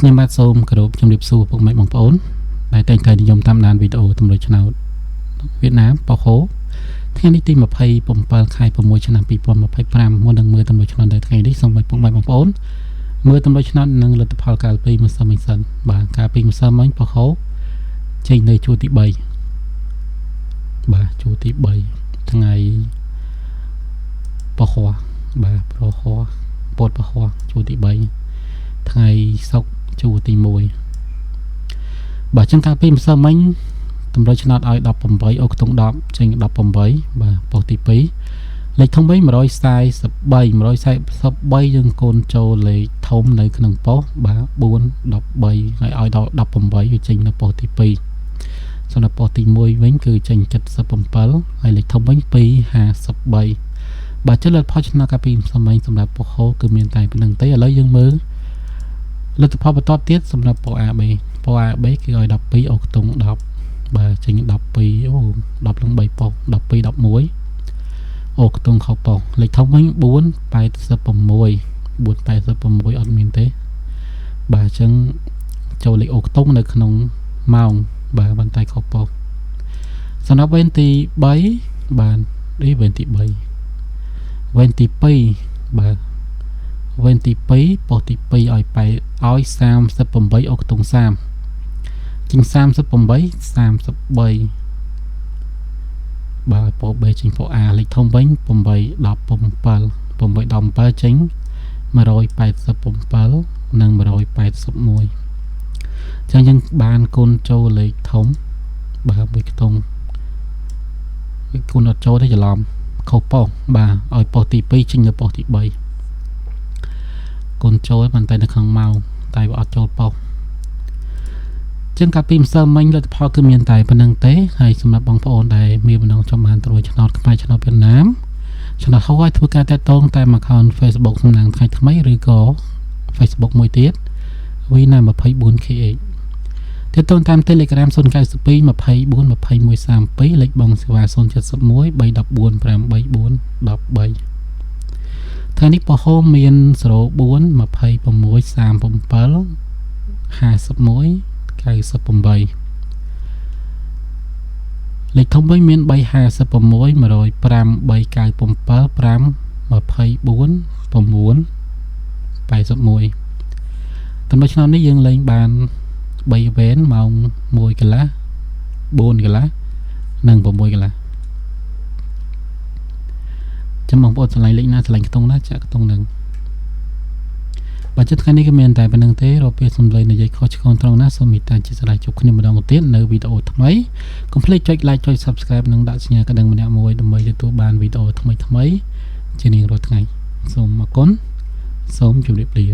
ខ្ញុំបាទសូមគោរពជំរាបសួរពុកម៉ែបងប្អូនដែលតែងតែនិយមតាមដានវីដេអូតម្រូវឆ្នោតវៀតណាមប៉ូហូថ្ងៃនេះទី27ខែ6ឆ្នាំ2025មុននឹងមើលតម្រូវឆ្នោតនៅថ្ងៃនេះសូមឲ្យពុកម៉ែបងប្អូនមើលតម្រូវឆ្នោតនិងលទ្ធផលកាលពីម្សិលមិញសិនបាទកាលពីម្សិលមិញប៉ូហូចេញនៅជួរទី3បាទជួរទី3ថ្ងៃប៉ូហូបាទប៉ូហូពតប៉ូហូជួរទី3ថ្ងៃសុក្រជួរទី1បាទចឹងកាលពីម្សិលមិញតម្រូវឆ្នោតឲ្យ18អូខ្ទង់10ចេញ18បាទប៉ុស្តិ៍ទី2លេខធំ143យើងកូនចូលលេខធំនៅក្នុងប៉ុស្តិ៍បាទ4 13ហើយឲ្យដល់18វាចេញនៅប៉ុស្តិ៍ទី2សម្រាប់ប៉ុស្តិ៍ទី1វិញគឺចេញ77ហើយលេខធំវិញ253បាទចុះលទ្ធផលឆ្នោតកាលពីម្សិលមិញសម្រាប់ប៉ុស្តិ៍ហូគឺមានតែប៉ុណ្្នឹងទេឥឡូវយើងមើលលទ្ធផលបន្តទៀតសម្រាប់ប៉ុស្តិ៍ AB ប៉ុស្តិ៍ AB គឺឲ្យ12អូខ្ទង់10បាទចេញ12អូ10នឹង3ប៉ុស្តិ៍12 11អូខ្ទង់ខុសប៉ុស្តិ៍លេខធំវិញ486 486អត់មានទេបាទអញ្ចឹងចូលលេខអូខ្ទង់នៅក្នុងម៉ោងបាទប៉ុន្តែខុសប៉ុស្តិ៍សម្រាប់វេនទី3បាទនេះវេនទី3វេនទី2បាទវេនទី2ប៉ុស្តិ៍ទី2ឲ្យ38អូខ្ទង់30ចេញ38 33បាទប៉ុស្តិ៍ B ចេញប៉ុស្តិ៍ A លេខធំវិញ817ចេញ187និង181ចឹងយើងបានកូនចូលលេខធំបាទមួយខ្ទង់វាគុណអត់ចូលទេច្រឡំខុសប៉ុស្តិ៍បាទឲ្យប៉ុស្តិ៍ទី2ចេញនៅប៉ុស្តិ៍ទី3កូនចូលប៉ុន្តែនៅក្នុងម៉ោងតែវាអត់ចូលប៉ុស្តិ៍ចឹងកាលពីម្សិលមិញលទ្ធផលគឺមានតែប៉ុណ្្នឹងទេហើយសម្រាប់បងប្អូនដែលមានបំណងចង់បានត្រួយឆ្នោតខ្មែរឆ្នោតវៀតណាមឆ្នោតហៅឲ្យធ្វើការតាក់ទងតាម account Facebook សំណាងថ្ងៃថ្មីឬក៏ Facebook មួយទៀត Vina24KH តាក់ទងតាម Telegram 092 24 2132 លេខបងសេវា071 314 814 13ថ្ងៃនេះប៉ូហូមាន04 26 37 51 98លេខធំវិញមាន356 105 397 5 24 9 81តម្រូវឆ្នោតនេះយើងលេងបាន3វេនម៉ោង1កន្លះ4កន្លះនិង6កន្លះចាំបងប្អូនឆ្លៃលេខណាឆ្លៃខ្ទង់ណាចាក់ខ្ទង់នឹងបាទថ្ងៃនេះក៏មានតែប៉ុណ្្នឹងទេរកពេលសំឡេងនិយាយខុសឆ្គងត្រង់ណាសូមមេត្តាជាស្រឡាញ់ជួបគ្នាម្ដងទៀតនៅវីដេអូថ្មីកុំភ្លេចចុច like ចុច subscribe និងដាក់សញ្ញាកណ្ដឹងម្នាក់មួយដើម្បីទទួលបានវីដេអូថ្មីជារៀងរាល់ថ្ងៃសូមអរគុណសូមជម្រាបលា